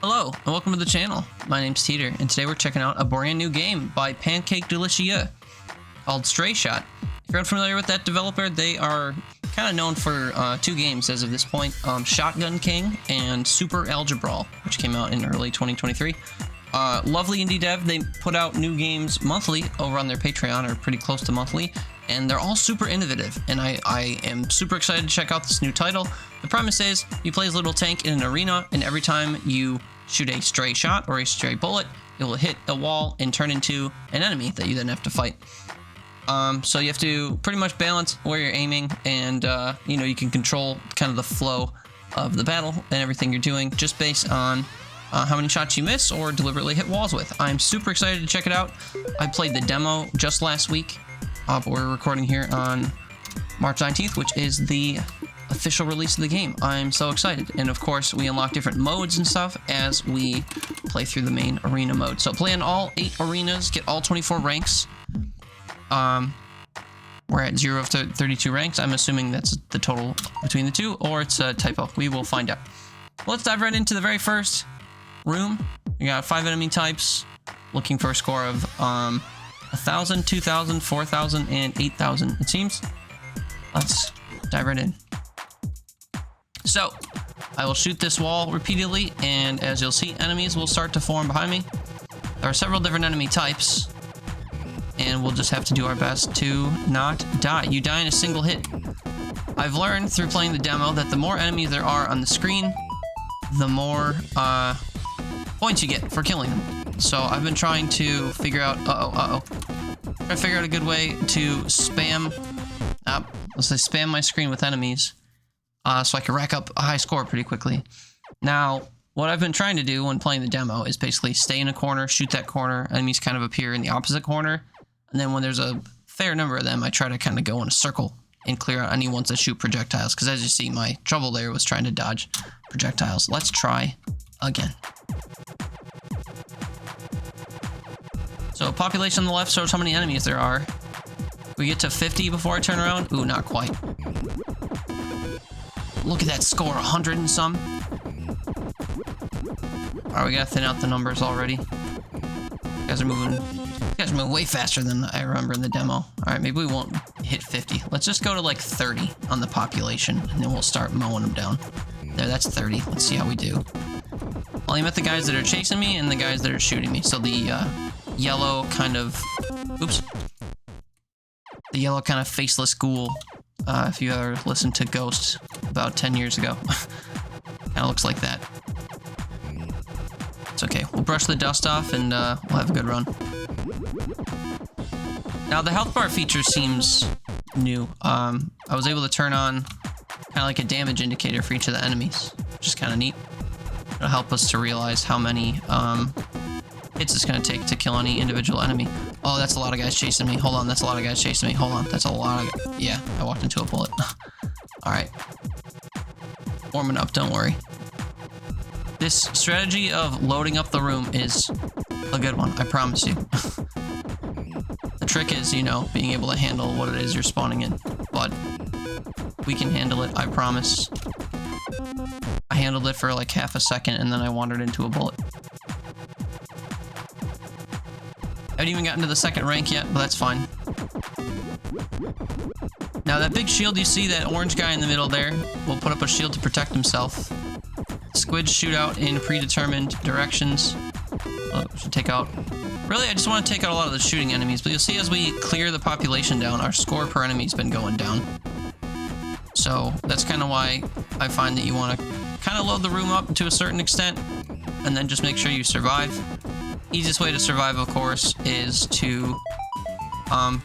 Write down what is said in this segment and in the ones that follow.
Hello, and welcome to the channel. My name's Teeter, and today we're checking out a brand new game by Pancake Delicia called Stray Shot. If you're unfamiliar with that developer, they are kind of known for two games as of this point, Shotgun King and Super Algebrawl, which came out in early 2023. Lovely indie dev. They put out new games monthly over on their Patreon, or pretty close to monthly, and they're all super innovative, and I am super excited to check out this new title. The premise is you play as a little tank in an arena, and every time you shoot a stray shot or a stray bullet, it will hit a wall and turn into an enemy that you then have to fight. So you have to pretty much balance where you're aiming, and you can control kind of the flow of the battle and everything you're doing just based on how many shots you miss or deliberately hit walls with. I'm super excited to check it out. I played the demo just last week, but we're recording here on March 19th, which is the official release of the game. I'm so excited. And of course, we unlock different modes and stuff as we play through the main arena mode. So play in all 8 arenas, get all 24 ranks. We're at 0 of 32 ranks. I'm assuming that's the total between the two, or it's a typo. We will find out. Let's dive right into the very first room. We got 5 enemy types, looking for a score of 1,000, 2,000, 4,000, and 8,000, it seems. Let's dive right in. So, I will shoot this wall repeatedly, and as you'll see, enemies will start to form behind me. There are several different enemy types, and we'll just have to do our best to not die. You die in a single hit. I've learned through playing the demo that the more enemies there are on the screen, the more points you get for killing them. So I've been trying to figure out, trying to figure out a good way to spam my screen with enemies, so I can rack up a high score pretty quickly. Now, what I've been trying to do when playing the demo is basically stay in a corner, shoot that corner, enemies kind of appear in the opposite corner, and then when there's a fair number of them, I try to kind of go in a circle and clear out any ones that shoot projectiles, because as you see, my trouble there was trying to dodge projectiles. Let's try again. So population on the left shows how many enemies there are. We get to 50 before I turn around. Ooh, not quite. Look at that score, 100 and some. Alright, we gotta thin out the numbers already. You guys are moving way faster than I remember in the demo. Alright, maybe we won't hit 50. Let's just go to like 30 on the population, and then we'll start mowing them down. There, that's 30. Let's see how we do. I'll aim at the guys that are chasing me and the guys that are shooting me. So the yellow kind of... Oops. The yellow kind of faceless ghoul. If you ever listened to Ghost about 10 years ago. Kind of looks like that. It's okay. We'll brush the dust off and we'll have a good run. Now the health bar feature seems new. I was able to turn on kind of like a damage indicator for each of the enemies, which is kind of neat. It'll help us to realize how many hits it's going to take to kill any individual enemy. Oh, that's a lot of guys chasing me. Hold on, that's a lot of guys chasing me. Hold on, that's a lot of... Yeah, I walked into a bullet. Alright. Warming up, don't worry. This strategy of loading up the room is a good one, I promise you. The trick is, being able to handle what it is you're spawning in. But we can handle it, I promise. I handled it for like half a second, and then I wandered into a bullet. I haven't even gotten to the second rank yet, but that's fine. Now that big shield you see, that orange guy in the middle there, will put up a shield to protect himself. Squids shoot out in predetermined directions. Should take out... Really, I just want to take out a lot of the shooting enemies, but you'll see as we clear the population down, our score per enemy's been going down. So that's kind of why I find that you want to kind of load the room up to a certain extent, and then just make sure you survive. Easiest way to survive, of course, is to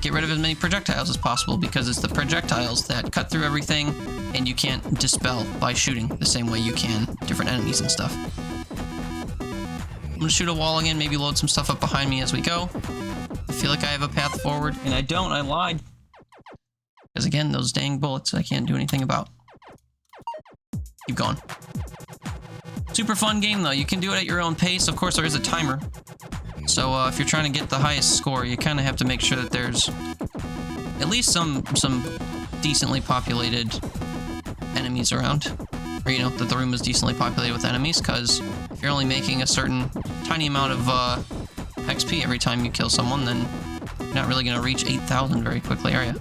get rid of as many projectiles as possible, because it's the projectiles that cut through everything, and you can't dispel by shooting the same way you can different enemies and stuff. I'm gonna shoot a wall again, maybe load some stuff up behind me as we go. I feel like I have a path forward, and I don't, I lied. Because again, those dang bullets I can't do anything about. Keep going. Super fun game though, you can do it at your own pace. Of course there is a timer. So if you're trying to get the highest score, you kind of have to make sure that there's at least some decently populated enemies around. or, you know, that the room is decently populated with enemies, because if you're only making a certain tiny amount of XP every time you kill someone, then you're not really going to reach 8,000 very quickly, are you?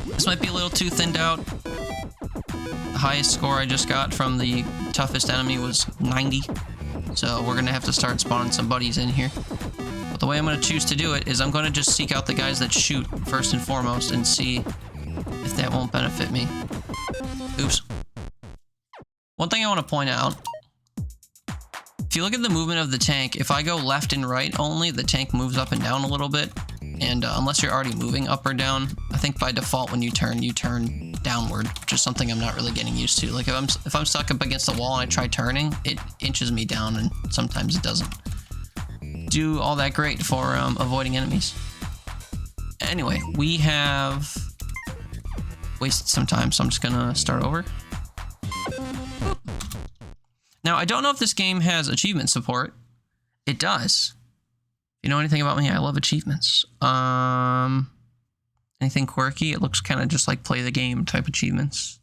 This might be a little too thinned out. The highest score I just got from the toughest enemy was 90. So we're going to have to start spawning some buddies in here. But the way I'm going to choose to do it is I'm going to just seek out the guys that shoot first and foremost and see if that won't benefit me. Oops. One thing I want to point out, if you look at the movement of the tank, if I go left and right only, the tank moves up and down a little bit. And unless you're already moving up or down, I think by default when you turn downward, which is something I'm not really getting used to. Like if I'm stuck up against the wall and I try turning, it inches me down, and sometimes it doesn't do all that great for avoiding enemies. Anyway, we have wasted some time, so I'm just gonna start over. Now, I don't know if this game has achievement support. It does. If you know anything about me, I love achievements. Anything quirky? It looks kind of just like play the game type achievements.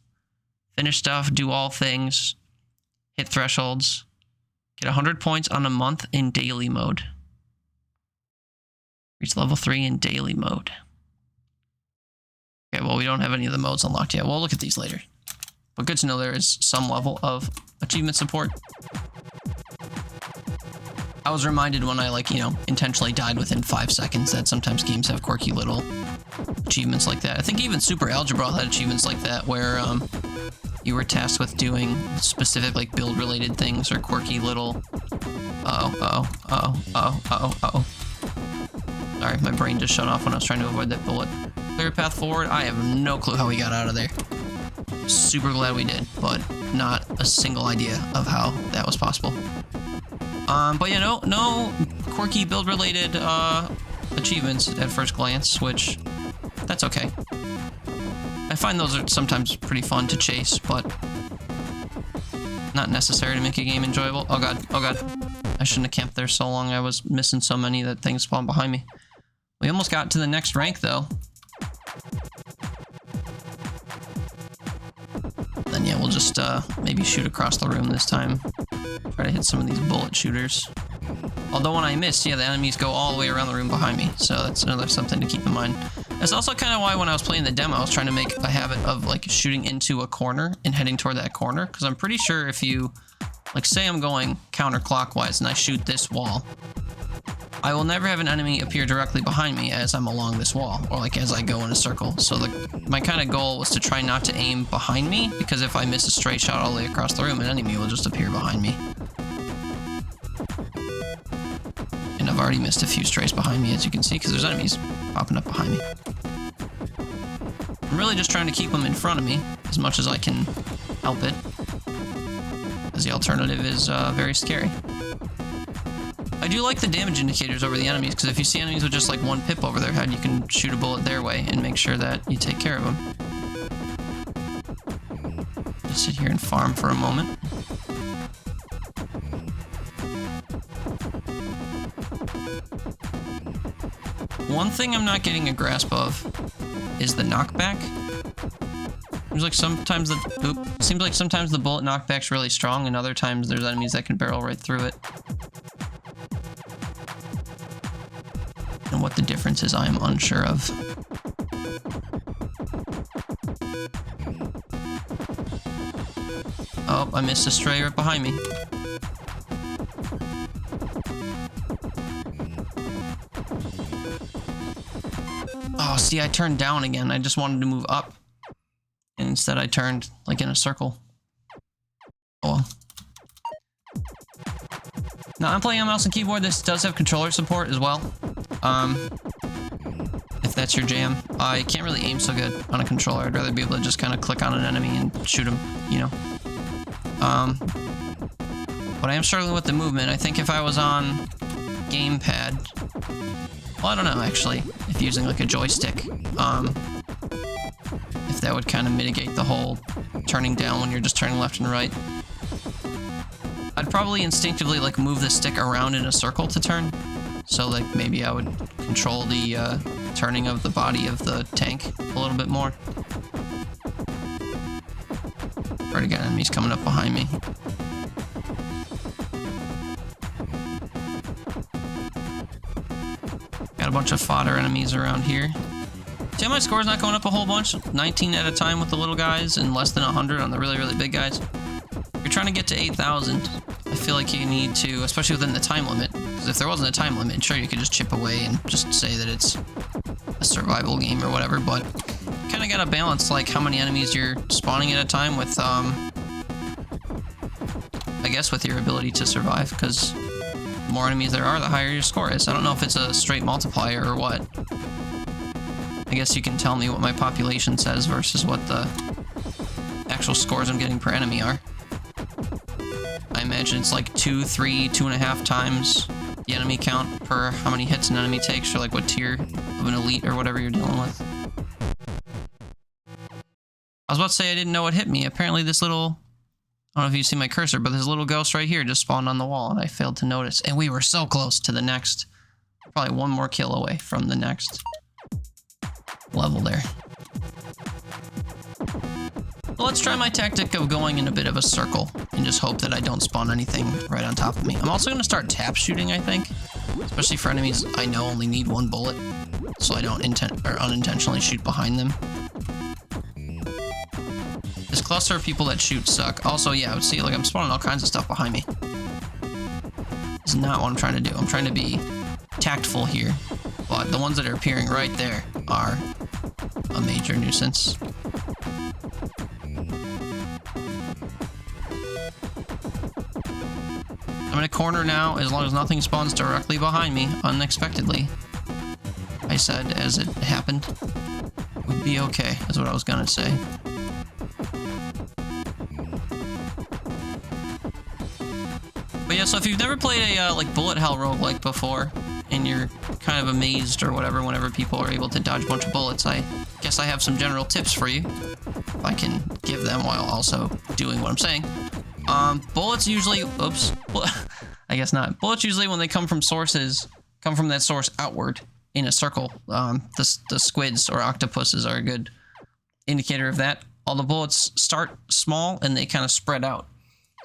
Finish stuff, do all things, hit thresholds, get 100 points on a month in daily mode. Reach level 3 in daily mode. Okay, well, we don't have any of the modes unlocked yet. We'll look at these later. But good to know there is some level of achievement support. I was reminded when I, like, you know, intentionally died within 5 seconds that sometimes games have quirky little achievements like that. I think even Super Algebrawl had achievements like that where you were tasked with doing specific, like, build-related things or quirky little... Sorry, my brain just shut off when I was trying to avoid that bullet. Clear path forward. I have no clue how we got out of there. Super glad we did, but not a single idea of how that was possible. But yeah, no quirky build-related achievements at first glance, which that's okay. I find those are sometimes pretty fun to chase, but not necessary to make a game enjoyable. Oh god, oh god. I shouldn't have camped there so long. I was missing so many that things spawned behind me. We almost got to the next rank, though. Then yeah, we'll just maybe shoot across the room this time. Try to hit some of these bullet shooters. Although when I miss, yeah, the enemies go all the way around the room behind me. So that's another something to keep in mind. That's also kind of why when I was playing the demo, I was trying to make a habit of like shooting into a corner and heading toward that corner. Because I'm pretty sure if you, like, say I'm going counterclockwise and I shoot this wall, I will never have an enemy appear directly behind me as I'm along this wall, or like as I go in a circle. So my kind of goal was to try not to aim behind me, because if I miss a stray shot all the way across the room, an enemy will just appear behind me. And I've already missed a few strays behind me, as you can see, because there's enemies popping up behind me. I'm really just trying to keep them in front of me as much as I can help it, because the alternative is very scary. I do like the damage indicators over the enemies, because if you see enemies with just like one pip over their head, you can shoot a bullet their way and make sure that you take care of them. Just sit here and farm for a moment. One thing I'm not getting a grasp of is the knockback. Seems like sometimes the bullet knockback's really strong, and other times there's enemies that can barrel right through it. And what the difference is, I am unsure of. Oh, I missed a stray right behind me. Oh, see, I turned down again. I just wanted to move up. And instead I turned, like, in a circle. Oh well. Now, I'm playing on mouse and keyboard. This does have controller support as well. If that's your jam. I can't really aim so good on a controller. I'd rather be able to just kind of click on an enemy and shoot him, you know. But I am struggling with the movement. I think if I was on gamepad... Well, I don't know, actually. If using, like, a joystick. If that would kind of mitigate the whole turning down when you're just turning left and right. I'd probably instinctively, like, move the stick around in a circle to turn. So, like, maybe I would control the turning of the body of the tank a little bit more. Already got enemies coming up behind me. Got a bunch of fodder enemies around here. See how my score's not going up a whole bunch? 19 at a time with the little guys and less than 100 on the really, really big guys. If you're trying to get to 8,000, I feel like you need to, especially within the time limit, because if there wasn't a time limit, sure, you could just chip away and just say that it's a survival game or whatever, but kind of got to balance like how many enemies you're spawning at a time with, I guess with your ability to survive, because the more enemies there are, the higher your score is. I don't know if it's a straight multiplier or what. I guess you can tell me what my population says versus what the actual scores I'm getting per enemy are. I imagine it's like 2, 3, 2.5 times the enemy count per how many hits an enemy takes, or like what tier of an elite or whatever you're dealing with. I was about to say I didn't know what hit me. Apparently this little, I don't know if you see my cursor, but this little ghost right here just spawned on the wall and I failed to notice. And we were so close to the next, probably one more kill away from the next level there. Well, let's try my tactic of going in a bit of a circle and just hope that I don't spawn anything right on top of me. I'm also going to start tap shooting, I think, especially for enemies I know only need one bullet, so I don't unintentionally shoot behind them. This cluster of people that shoot suck. Also, yeah, I would see, like, I'm spawning all kinds of stuff behind me. This is not what I'm trying to do. I'm trying to be tactful here, but the ones that are appearing right there are a major nuisance. I'm in a corner now, as long as nothing spawns directly behind me, unexpectedly. I said as it happened. We'd be okay, is what I was gonna say. But yeah, so if you've never played a like bullet hell roguelike before, and you're kind of amazed or whatever whenever people are able to dodge a bunch of bullets, I guess I have some general tips for you, if I can give them while also doing what I'm saying. Bullets usually, oops, I guess not. Bullets usually, when they come from sources, come from that source outward in a circle. The squids or octopuses are a good indicator of that. All the bullets start small and they kind of spread out.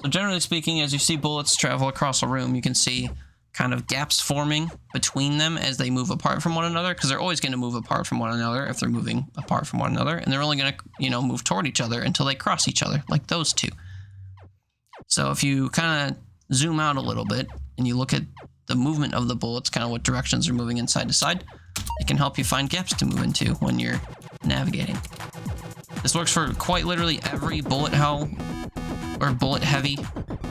So generally speaking, as you see bullets travel across a room, you can see kind of gaps forming between them as they move apart from one another, because they're always going to move apart from one another if they're moving apart from one another, and they're only going to, you know, move toward each other until they cross each other, like those two. So if you kind of zoom out a little bit and you look at the movement of the bullets, kind of what directions are moving inside to side, it can help you find gaps to move into when you're navigating. This works for quite literally every bullet hell or bullet heavy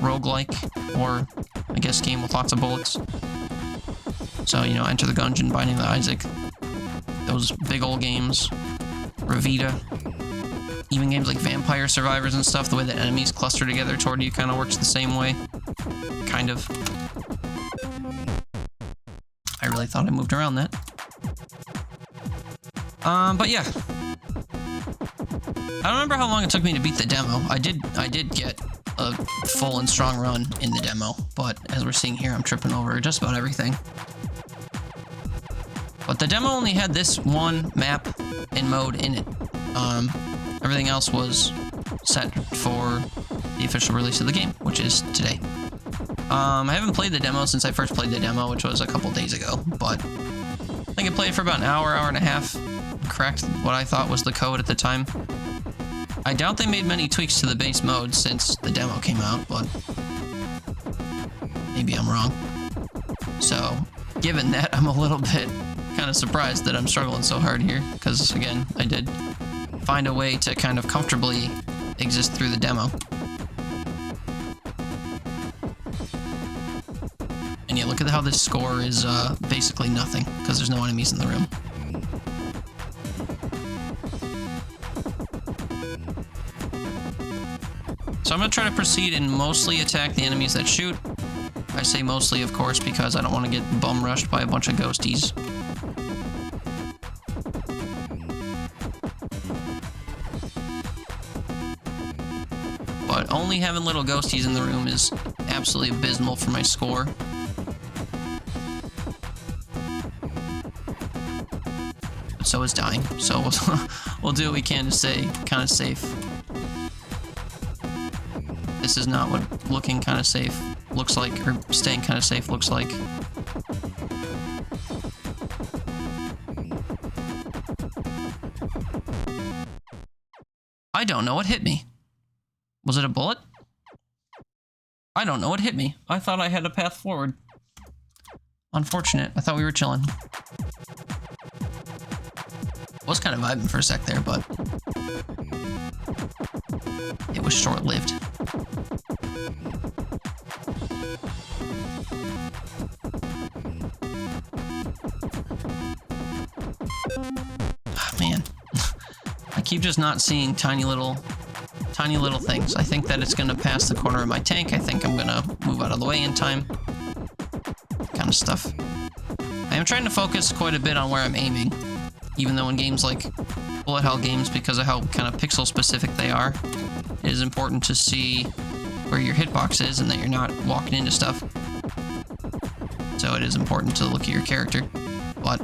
roguelike, or I guess game with lots of bullets. So, you know, Enter the Gungeon, Binding of Isaac, those big old games, Revita, even games like Vampire Survivors and stuff, the way that enemies cluster together toward you kind of works the same way. Kind of. I really thought I moved around that. But yeah. I don't remember how long it took me to beat the demo. I did get a full and strong run in the demo, but as we're seeing here, I'm tripping over just about everything. But the demo only had this one map and mode in it. Everything else was set for the official release of the game, which is today. I haven't played the demo since I first played the demo, which was a couple days ago, but I think I played for about an hour and a half, cracked what I thought was the code at the time. I doubt they made many tweaks to the base mode since the demo came out, but maybe I'm wrong. So, given that, I'm a little bit kind of surprised that I'm struggling so hard here, because again, I did find a way to kind of comfortably exist through the demo. And yeah, look at how this score is basically nothing, because there's no enemies in the room. So I'm going to try to proceed and mostly attack the enemies that shoot. I say mostly, of course, because I don't want to get bum rushed by a bunch of ghosties. But only having little ghosties in the room is absolutely abysmal for my score. But so is dying. So we'll do what we can to stay kind of safe. This is not what looking kind of safe looks like, or staying kind of safe looks like. I don't know what hit me. Was it a bullet? I don't know what hit me. I thought I had a path forward. Unfortunate. I thought we were chilling. Was kind of vibing for a sec there, but it was short-lived. Oh, man. I keep just not seeing tiny little things. I think that it's gonna pass the corner of my tank. I think I'm gonna move out of the way in time. Kind of stuff. I am trying to focus quite a bit on where I'm aiming, even though in games like bullet hell games, because of how kind of pixel specific they are, it is important to see where your hitbox is and that you're not walking into stuff. So it is important to look at your character. But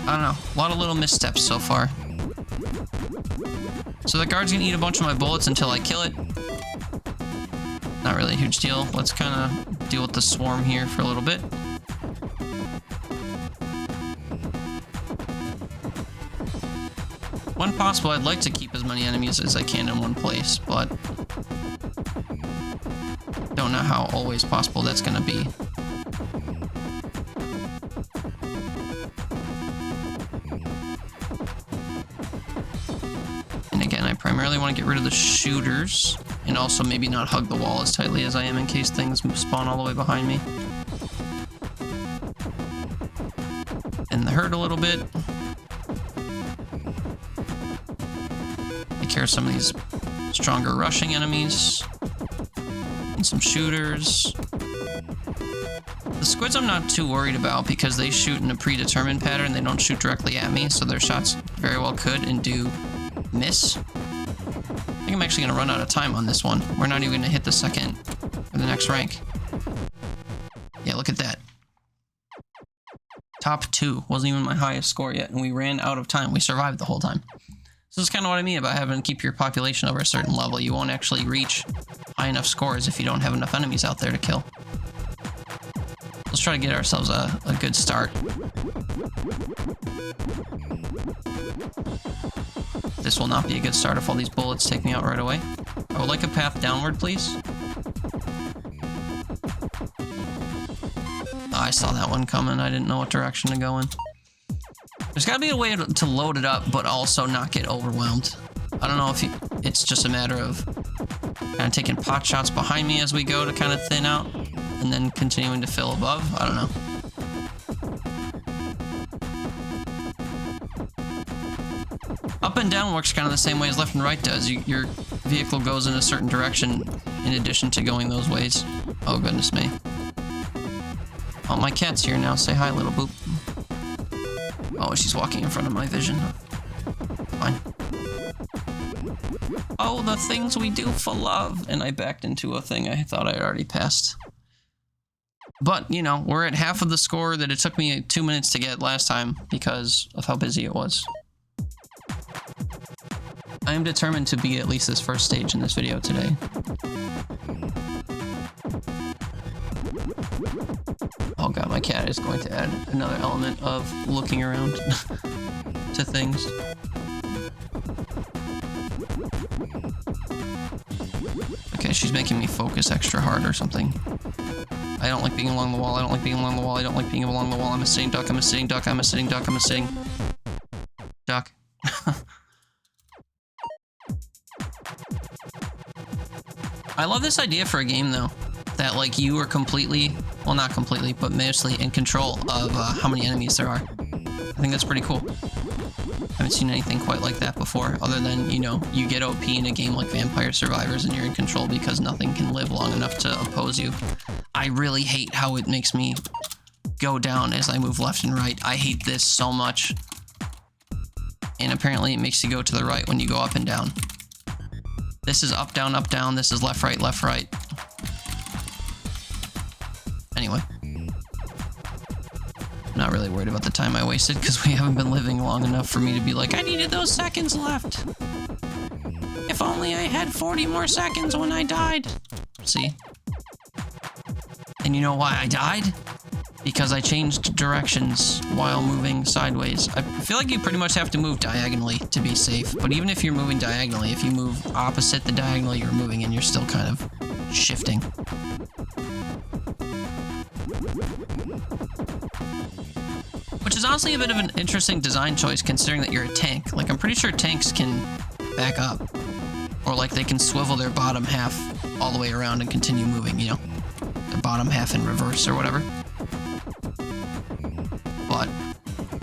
I don't know, a lot of little missteps so far. So the guard's gonna eat a bunch of my bullets until I kill it. Not really a huge deal. Let's kind of deal with the swarm here for a little bit. When possible, I'd like to keep as many enemies as I can in one place, but don't know how always possible that's gonna be. I primarily want to get rid of the shooters, and also maybe not hug the wall as tightly as I am in case things spawn all the way behind me. And the hurt a little bit. Take care of some of these stronger rushing enemies. And some shooters. The squids I'm not too worried about because they shoot in a predetermined pattern. They don't shoot directly at me, so their shots very well could and do miss. I think I'm actually gonna run out of time on this one. We're not even gonna hit the second or the next rank. Yeah, look at that. Top 2. Wasn't even my highest score yet, and we ran out of time. We survived the whole time. So this is kind of what I mean about having to keep your population over a certain level. You won't actually reach high enough scores if you don't have enough enemies out there to kill. Let's try to get ourselves a good start. This will not be a good start if all these bullets take me out right away. I would like a path downward, please. Oh, I saw that one coming. I didn't know what direction to go in. There's got to be a way to load it up, but also not get overwhelmed. I don't know if it's just a matter of kind of taking pot shots behind me as we go to kind of thin out, and then continuing to fill above. I don't know. Up and down works kind of the same way as left and right does. Your vehicle goes in a certain direction in addition to going those ways. Oh, goodness me. Oh, my cat's here now. Say hi, little boop. Oh, she's walking in front of my vision. Fine. Oh, the things we do for love. And I backed into a thing I thought I had already passed. But, you know, we're at half of the score that it took me 2 minutes to get last time because of how busy it was. I am determined to beat at least this first stage in this video today. Oh god, my cat is going to add another element of looking around to things. Okay, she's making me focus extra hard or something. I don't like being along the wall, I don't like being along the wall, I don't like being along the wall. I'm a sitting duck, I'm a sitting duck, I'm a sitting duck, I'm a sitting duck. I love this idea for a game, though, that, like, you are completely, well, not completely, but mostly in control of how many enemies there are. I think that's pretty cool. I haven't seen anything quite like that before, other than, you know, you get OP in a game like Vampire Survivors and you're in control because nothing can live long enough to oppose you. I really hate how it makes me go down as I move left and right. I hate this so much. And apparently it makes you go to the right when you go up and down. This is up, down, up, down. This is left, right, left, right. Anyway. I'm not really worried about the time I wasted because we haven't been living long enough for me to be like, I needed those seconds left. If only I had 40 more seconds when I died. See? And you know why I died? Because I changed directions while moving sideways. I feel like you pretty much have to move diagonally to be safe. But even if you're moving diagonally, if you move opposite the diagonal you're moving in, you're still kind of shifting. Which is honestly a bit of an interesting design choice considering that you're a tank. Like, I'm pretty sure tanks can back up. Or like they can swivel their bottom half all the way around and continue moving, you know? Their bottom half in reverse or whatever. But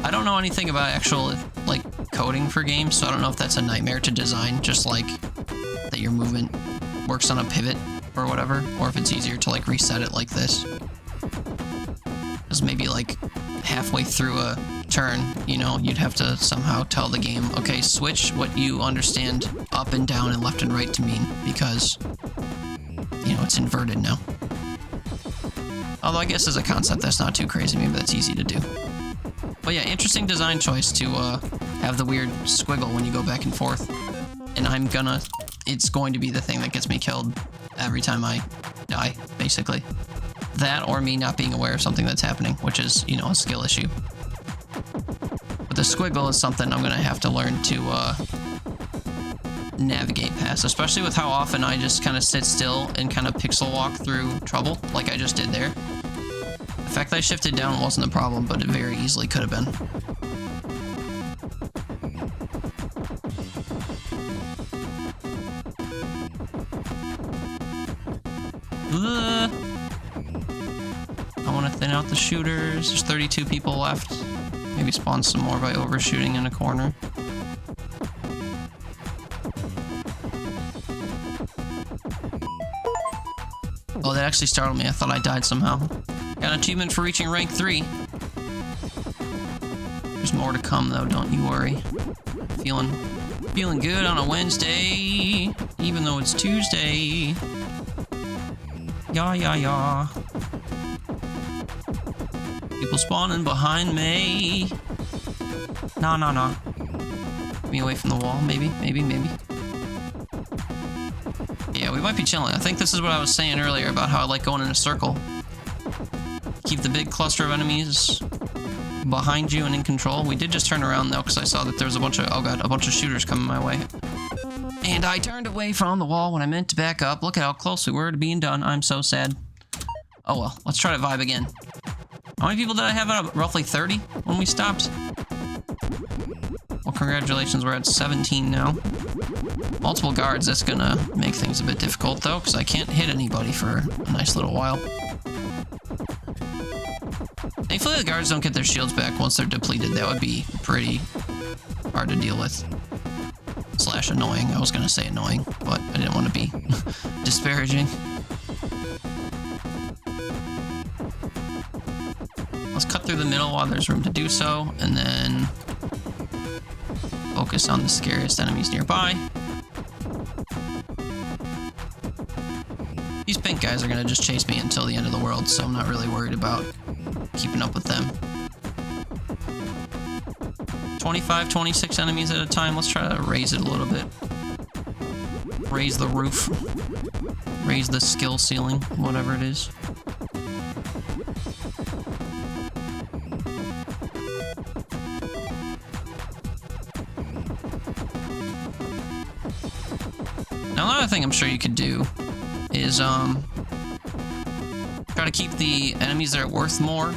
I don't know anything about actual, like, coding for games, so I don't know if that's a nightmare to design, just like that your movement works on a pivot or whatever, or if it's easier to, like, reset it like this. Because maybe, like, halfway through a turn, you know, you'd have to somehow tell the game, okay, switch what you understand up and down and left and right to mean, because, you know, it's inverted now. Although I guess as a concept, that's not too crazy. Maybe that's easy to do. But yeah, interesting design choice to have the weird squiggle when you go back and forth. And it's going to be the thing that gets me killed every time I die, basically. That or me not being aware of something that's happening, which is, you know, a skill issue. But the squiggle is something I'm going to have to learn to navigate past, especially with how often I just kind of sit still and kind of pixel walk through trouble, like I just did there. The fact that I shifted down wasn't a problem, but it very easily could have been. I want to thin out the shooters. There's 32 people left. Maybe spawn some more by overshooting in a corner. Oh, that actually startled me. I thought I died somehow. Got an achievement for reaching rank 3. There's more to come, though, don't you worry. Feeling good on a Wednesday, even though it's Tuesday. Yeah. People spawning behind me. Nah. Get me away from the wall, maybe. Yeah, we might be chilling. I think this is what I was saying earlier about how I like going in a circle. Keep the big cluster of enemies behind you and in control. We did just turn around though, because I saw that there was a bunch of shooters coming my way. And I turned away from the wall when I meant to back up. Look at how close we were to being done. I'm so sad. Oh well, let's try to vibe again. How many people did I have out of roughly 30 when we stopped? Well, congratulations, we're at 17 now. Multiple guards, that's gonna make things a bit difficult though, because I can't hit anybody for a nice little while. Thankfully the guards don't get their shields back once they're depleted. That would be pretty hard to deal with. / annoying. I was gonna say annoying, but I didn't want to be disparaging. Let's cut through the middle while there's room to do so, and then focus on the scariest enemies nearby. These pink guys are gonna just chase me until the end of the world, so I'm not really worried about keeping up with them. 25, 26 enemies at a time. Let's try to raise it a little bit. Raise the roof. Raise the skill ceiling, whatever it is. Now, another thing I'm sure you could do is try to keep the enemies that are worth more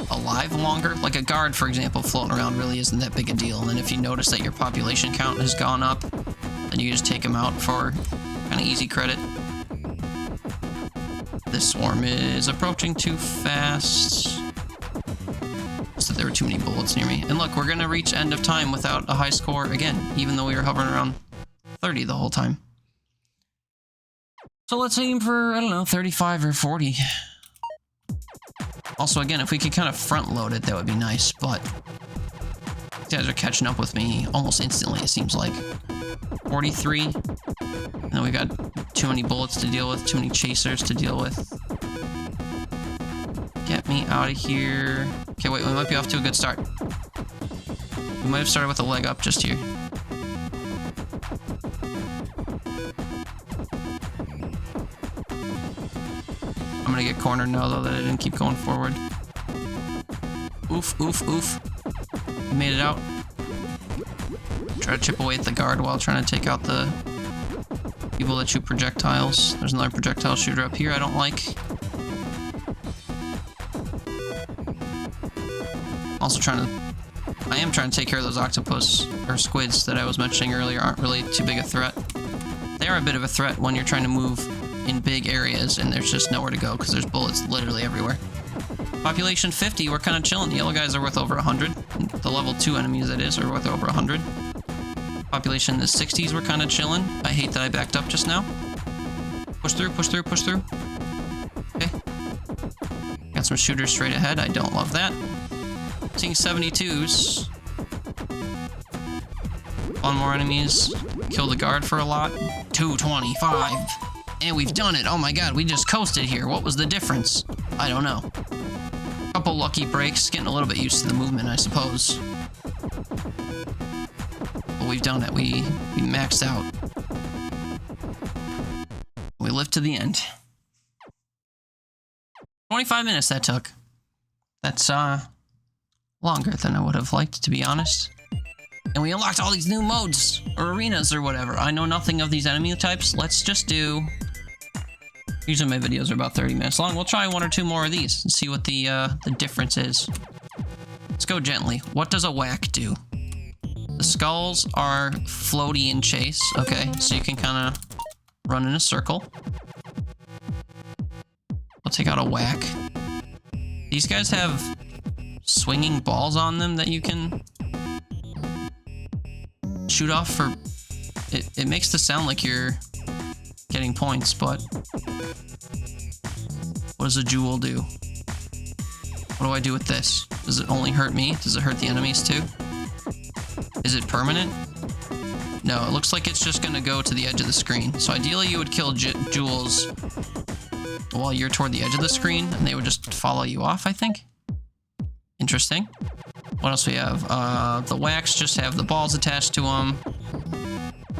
alive longer. Like a guard, for example, floating around really isn't that big a deal. And then if you notice that your population count has gone up, then you just take them out for kind of easy credit. This swarm is approaching too fast. So there were too many bullets near me. And look, we're gonna reach end of time without a high score again, even though we were hovering around 30 the whole time. So let's aim for, I don't know, 35 or 40. Also, again, if we could kind of front load it, that would be nice, but these guys are catching up with me almost instantly, it seems like. 43. And then we got too many bullets to deal with, too many chasers to deal with. Get me out of here. Okay, wait, we might be off to a good start. We might have started with a leg up just here. I'm gonna get cornered now, though, that I didn't keep going forward. Oof, oof, oof. We made it out. Try to chip away at the guard while trying to take out the people that shoot projectiles. There's another projectile shooter up here I don't like. Also I am trying to take care of those octopus, or squids that I was mentioning earlier. Aren't really too big a threat. They are a bit of a threat when you're trying to move in big areas and there's just nowhere to go because there's bullets literally everywhere. Population 50, we're kind of chilling. The yellow guys are worth over 100. The level 2 enemies, that is, are worth over 100. Population in the 60s, we're kind of chilling. I hate that I backed up just now. Push through, push through, push through. Okay. Got some shooters straight ahead. I don't love that. Seeing 72s. One more enemies. Kill the guard for a lot. 225. And we've done it. Oh my god, we just coasted here. What was the difference? I don't know. Couple lucky breaks. Getting a little bit used to the movement, I suppose. But we've done it. We maxed out. We lived to the end. 25 minutes that took. That's, longer than I would have liked, to be honest. And we unlocked all these new modes, or arenas, or whatever. I know nothing of these enemy types. Let's just do... Usually my videos are about 30 minutes long. We'll try 1 or 2 more of these and see what the difference is. Let's go gently. What does a whack do? The skulls are floaty and chase. Okay, so you can kind of run in a circle. We'll take out a whack. These guys have swinging balls on them that you can shoot off for... It makes the sound like you're getting points, but what does a jewel do? What do I do with this? Does it only hurt me? Does it hurt the enemies too? Is it permanent? No, it looks like it's just gonna go to the edge of the screen. So ideally you would kill jewels while you're toward the edge of the screen, and they would just follow you off, I think. Interesting. What else we have? The whacks just have the balls attached to them.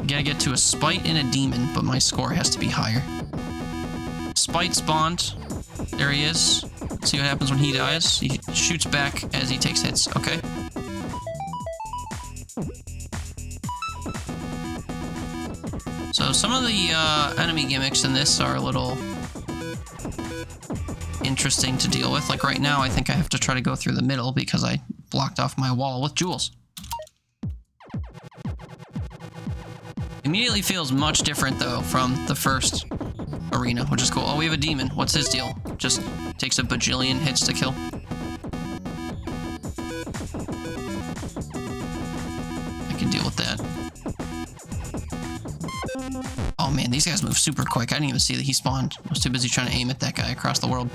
Gotta get to a spite and a demon, but my score has to be higher. Spite spawned. There he is. Let's see what happens when he dies. He shoots back as he takes hits. Okay. So some of the enemy gimmicks in this are a little interesting to deal with. Like right now, I think I have to try to go through the middle because I blocked off my wall with jewels. Immediately feels much different though from the first arena, which is cool. Oh, we have a demon. What's his deal? Just takes a bajillion hits to kill. I can deal with that. Oh man, these guys move super quick. I didn't even see that he spawned. I was too busy trying to aim at that guy across the world.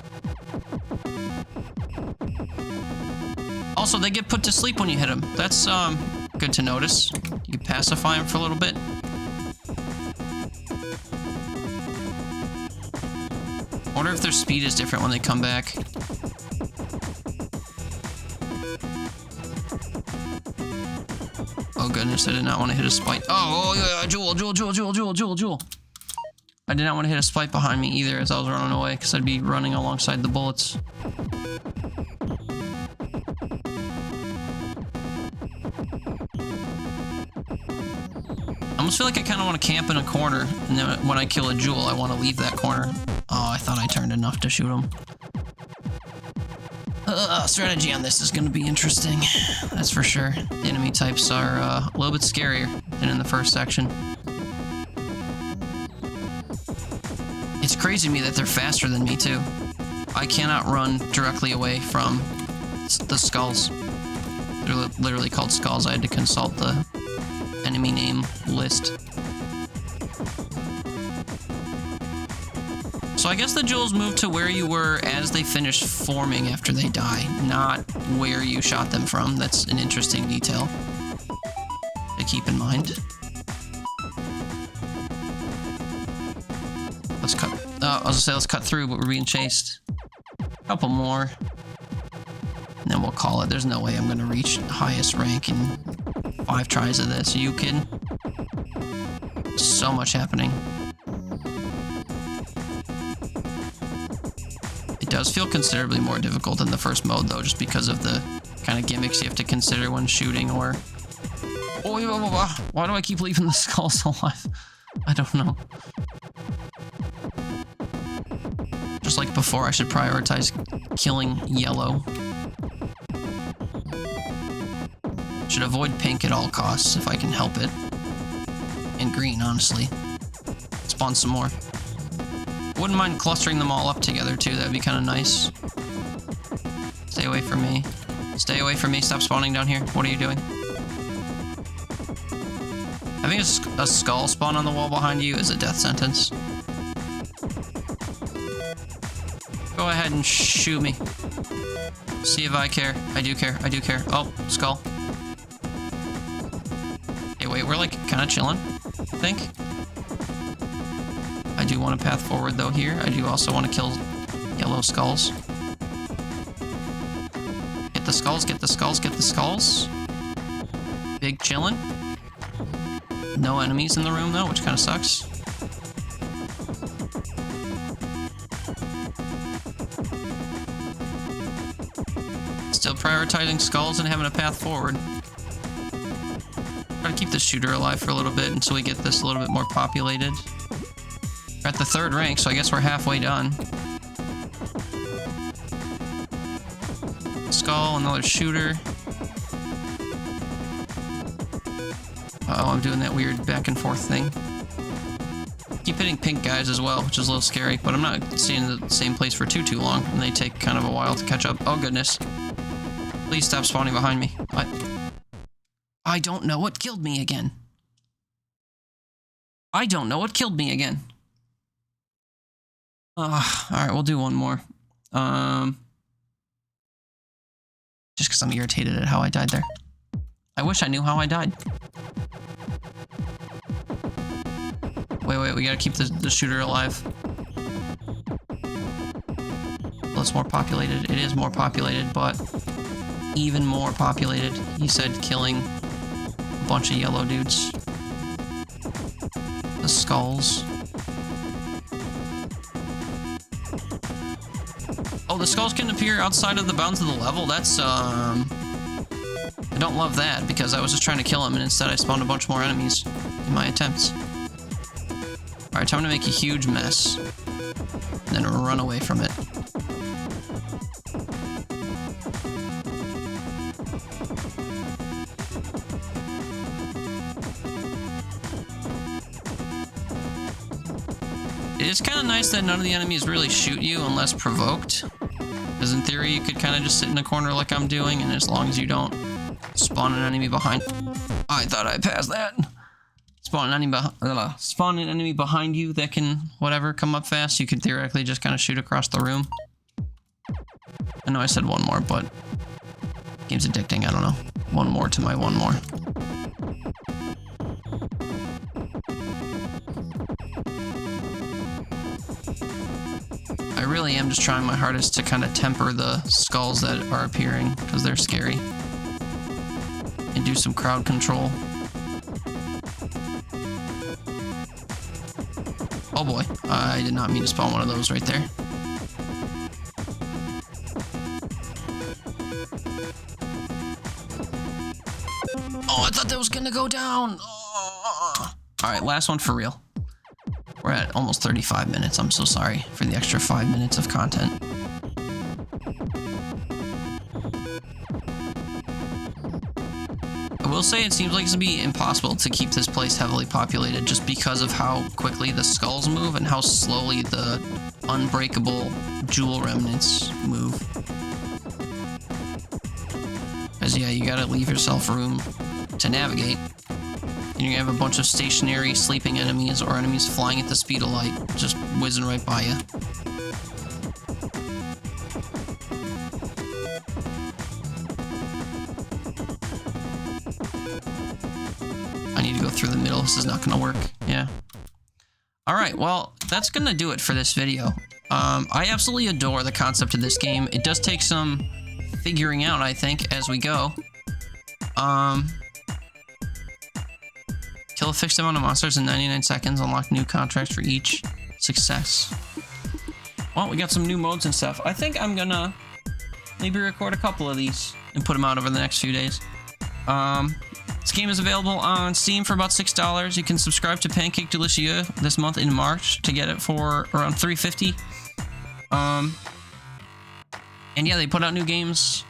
Also, they get put to sleep when you hit them. That's good to notice. You can pacify them for a little bit. I wonder if their speed is different when they come back. Oh goodness, I did not want to hit a spike. Oh yeah, jewel. I did not want to hit a spike behind me either as I was running away, because I'd be running alongside the bullets. I almost feel like I kind of want to camp in a corner, and then when I kill a jewel, I want to leave that corner. Oh, I thought I turned enough to shoot him. Strategy on this is going to be interesting. That's for sure. The enemy types are a little bit scarier than in the first section. It's crazy to me that they're faster than me, too. I cannot run directly away from the skulls. They're literally called skulls. I had to consult the enemy name list. So I guess the jewels move to where you were as they finish forming after they die, not where you shot them from. That's an interesting detail to keep in mind. Let's cut. I was gonna say let's cut through, but we're being chased. A couple more, and then we'll call it. There's no way I'm gonna reach highest rank in 5 tries of this. Are you kidding? So much happening. It does feel considerably more difficult than the first mode, though, just because of the kind of gimmicks you have to consider when shooting, or... Oh, why do I keep leaving the skulls alive? I don't know. Just like before, I should prioritize killing yellow. Should avoid pink at all costs if I can help it. And green, honestly. Spawn some more. Wouldn't mind clustering them all up together too, that'd be kind of nice. Stay away from me. Stay away from me, stop spawning down here. What are you doing? Having a skull spawn on the wall behind you is a death sentence. Go ahead and shoot me. See if I care. I do care, I do care. Oh, skull. Hey, wait, we're like kind of chilling, I think. I do want a path forward though here. I do also want to kill yellow skulls. Get the skulls, get the skulls, get the skulls. Big chillin'. No enemies in the room though, which kind of sucks. Still prioritizing skulls and having a path forward. Try to keep the shooter alive for a little bit until we get this a little bit more populated. We're at the 3rd rank, so I guess we're halfway done. Skull, another shooter. Uh-oh, I'm doing that weird back and forth thing. Keep hitting pink guys as well, which is a little scary, but I'm not staying in the same place for too long, and they take kind of a while to catch up. Oh, goodness. Please stop spawning behind me. I don't know what killed me again. I don't know what killed me again. Alright, we'll do one more. Just because I'm irritated at how I died there. I wish I knew how I died. Wait, we gotta keep the shooter alive. Well, it's more populated. It is more populated, but even more populated. He said killing a bunch of yellow dudes. The skulls. Oh, the skulls can appear outside of the bounds of the level? That's, I don't love that, because I was just trying to kill him, and instead I spawned a bunch more enemies in my attempts. Alright, time to make a huge mess. And then run away from it. It is kind of nice that none of the enemies really shoot you unless provoked. Because in theory, you could kind of just sit in a corner like I'm doing, and as long as you don't spawn an enemy behind... I thought I passed that. Spawn an enemy behind you that can, whatever, come up fast. You could theoretically just kind of shoot across the room. I know I said one more, but... game's addicting, I don't know. One more to my one more. I really am just trying my hardest to kind of temper the skulls that are appearing, because they're scary. And do some crowd control. Oh boy, I did not mean to spawn one of those right there. Oh, I thought that was gonna go down! Oh. Alright, last one for real. We're at almost 35 minutes. I'm so sorry for the extra 5 minutes of content. I will say it seems like it's gonna be impossible to keep this place heavily populated just because of how quickly the skulls move and how slowly the unbreakable jewel remnants move. Because yeah, you gotta leave yourself room to navigate. And you're gonna have a bunch of stationary sleeping enemies or enemies flying at the speed of light, just whizzing right by you. I need to go through the middle. This is not gonna work. Yeah. Alright, well, that's gonna do it for this video. I absolutely adore the concept of this game. It does take some figuring out, I think, as we go. Kill a fixed amount of monsters in 99 seconds. Unlock new contracts for each success. well, we got some new modes and stuff. I think I'm gonna maybe record a couple of these and put them out over the next few days. This game is available on Steam for about $6. You can subscribe to Pancake Delicieux this month in March to get it for around $3.50. And yeah, they put out new games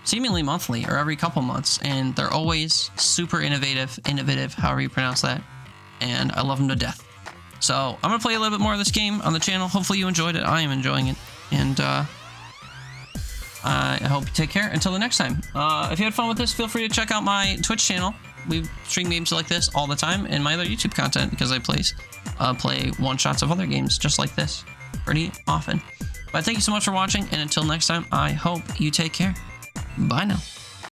seemingly monthly or every couple months, and they're always super innovative, however you pronounce that. And I love them to death. So I'm gonna play a little bit more of this game on the channel. Hopefully you enjoyed it. I am enjoying it, and I hope you take care until the next time. If you had fun with this, feel free to check out my Twitch channel. We stream games like this all the time, and my other YouTube content, because I play one-shots of other games just like this pretty often. But thank you so much for watching, and until next time, I hope you take care. Bye now.